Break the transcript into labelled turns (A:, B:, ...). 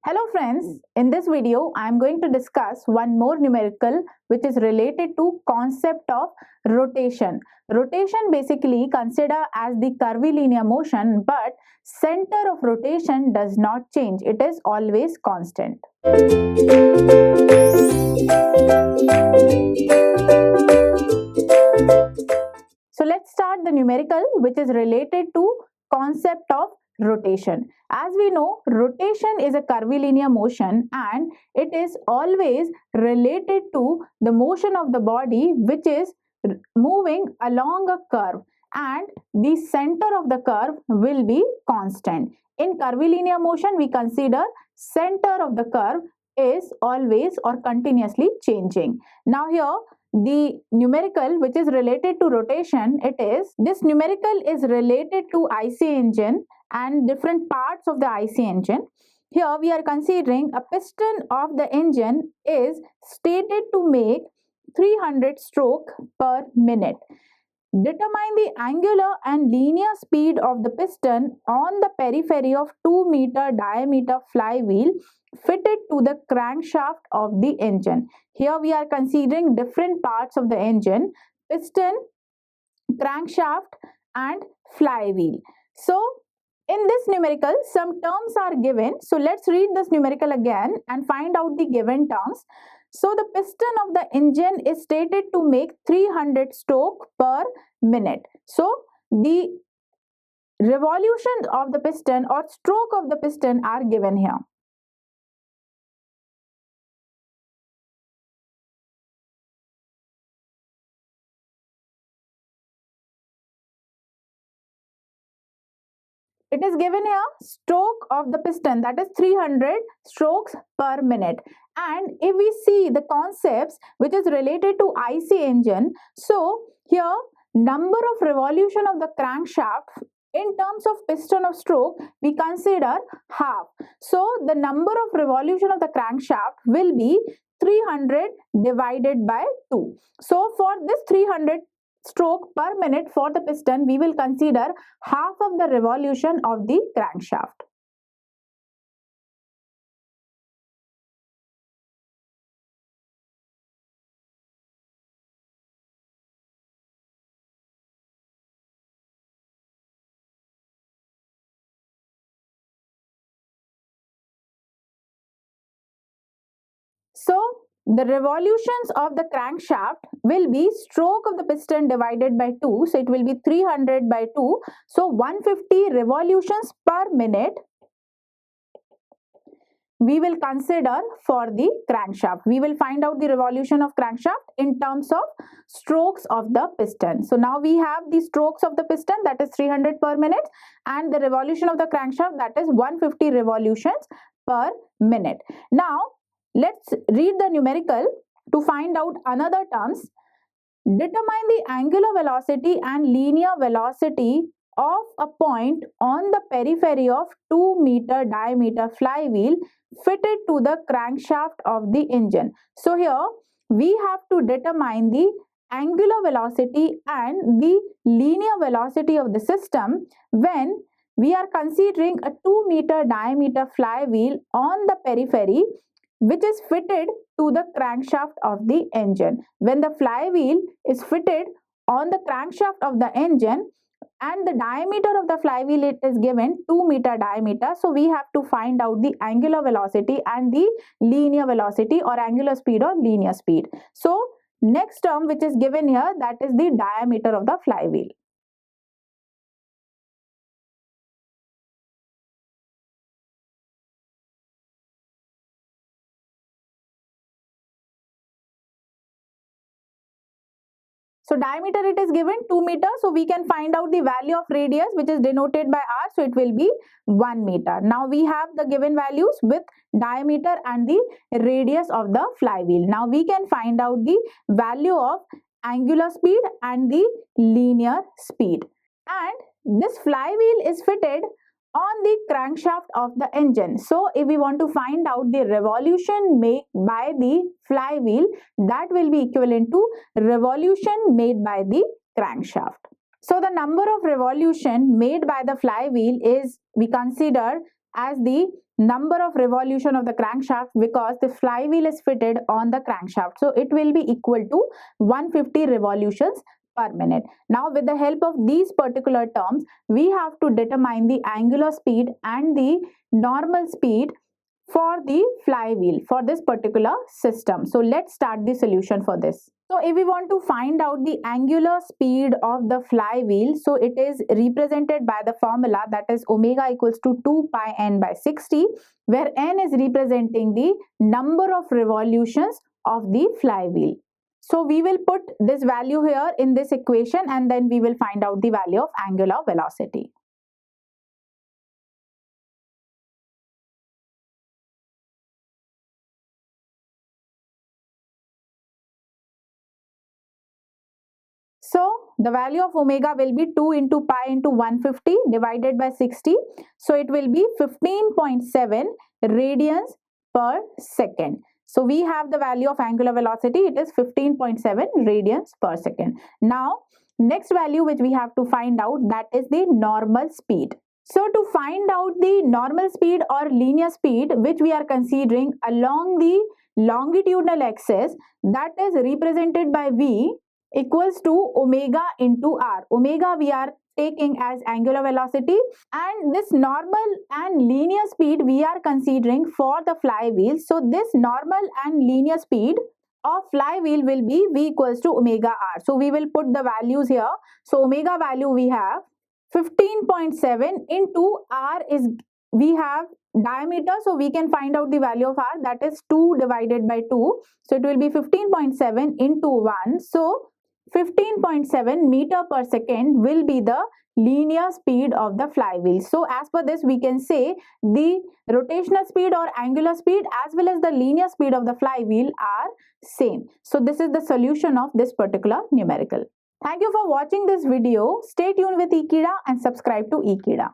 A: Hello friends, in this video I am going to discuss one more numerical which is related to concept of rotation. Rotation basically consider as the curvilinear motion, but center of rotation does not change. It is always constant. So let's start the numerical which is related to concept of rotation. As we know, rotation is a curvilinear motion and it is always related to the motion of the body which is moving along a curve, and the center of the curve will be constant. In curvilinear motion, we consider center of the curve is always or continuously changing. Now here the numerical which is related to rotation, this numerical is related to IC engine and different parts of the IC engine. Here we are considering a piston of the engine is stated to make 300 stroke per minute. Determine the angular and linear speed of the piston on the periphery of 2-meter diameter flywheel fitted to the crankshaft of the engine. Here we are considering different parts of the engine: piston, crankshaft and flywheel. So in this numerical some terms are given. So let's read this numerical again and find out the given terms. So the piston of the engine is stated to make 300 stroke per minute. So the revolution of the piston or stroke of the piston are given here. It is given here stroke of the piston, that is 300 strokes per minute. And if we see the concepts which is related to IC engine, so here number of revolution of the crankshaft in terms of piston of stroke we consider half. So the number of revolution of the crankshaft will be 300 divided by 2. So for this 300 stroke per minute for the piston, we will consider half of the revolution of the crankshaft. So the revolutions of the crankshaft will be stroke of the piston divided by 2. So it will be 300 by 2. So 150 revolutions per minute we will consider for the crankshaft. We will find out the revolution of crankshaft in terms of strokes of the piston. So now we have the strokes of the piston, that is 300 per minute, and the revolution of the crankshaft, that is 150 revolutions per minute. Now let's read the numerical to find out another terms. Determine the angular velocity and linear velocity of a point on the periphery of 2-meter diameter flywheel fitted to the crankshaft of the engine. So here we have to determine the angular velocity and the linear velocity of the system when we are considering a 2-meter diameter flywheel on the periphery which is fitted to the crankshaft of the engine. When the flywheel is fitted on the crankshaft of the engine and the diameter of the flywheel it is given 2-meter diameter, so we have to find out the angular velocity and the linear velocity or angular speed or linear speed. So next term which is given here, that is the diameter of the flywheel. So diameter it is given 2 meters. So we can find out the value of radius which is denoted by r. So it will be 1 meter. Now we have the given values with diameter and the radius of the flywheel. Now we can find out the value of angular speed and the linear speed. And this flywheel is fitted on the crankshaft of the engine. So if we want to find out the revolution made by the flywheel, that will be equivalent to revolution made by the crankshaft. So the number of revolution made by the flywheel is, we consider as the number of revolution of the crankshaft because the flywheel is fitted on the crankshaft. So it will be equal to 150 revolutions per minute. Now with the help of these particular terms, we have to determine the angular speed and the normal speed for the flywheel for this particular system. So let's start the solution for this. So if we want to find out the angular speed of the flywheel, so it is represented by the formula that is omega equals to 2 pi n by 60, where n is representing the number of revolutions of the flywheel. So we will put this value here in this equation and then we will find out the value of angular velocity. So the value of omega will be 2 into pi into 150 divided by 60. So it will be 15.7 radians per second. So we have the value of angular velocity. It is 15.7 radians per second. Now next value which we have to find out, that is the normal speed. So to find out the normal speed or linear speed which we are considering along the longitudinal axis, that is represented by V equals to omega into r. Omega we are taking as angular velocity, and this normal and linear speed we are considering for the flywheel. So this normal and linear speed of flywheel will be V equals to omega r. So we will put the values here. So omega value we have 15.7 into r is, we have diameter, so we can find out the value of r, that is 2 divided by 2. So it will be 15.7 into 1. So 15.7 meter per second will be the linear speed of the flywheel. So as per this, we can say the rotational speed or angular speed as well as the linear speed of the flywheel are same. So this is the solution of this particular numerical. Thank you for watching this video. Stay tuned with Ekeeda and subscribe to Ekeeda.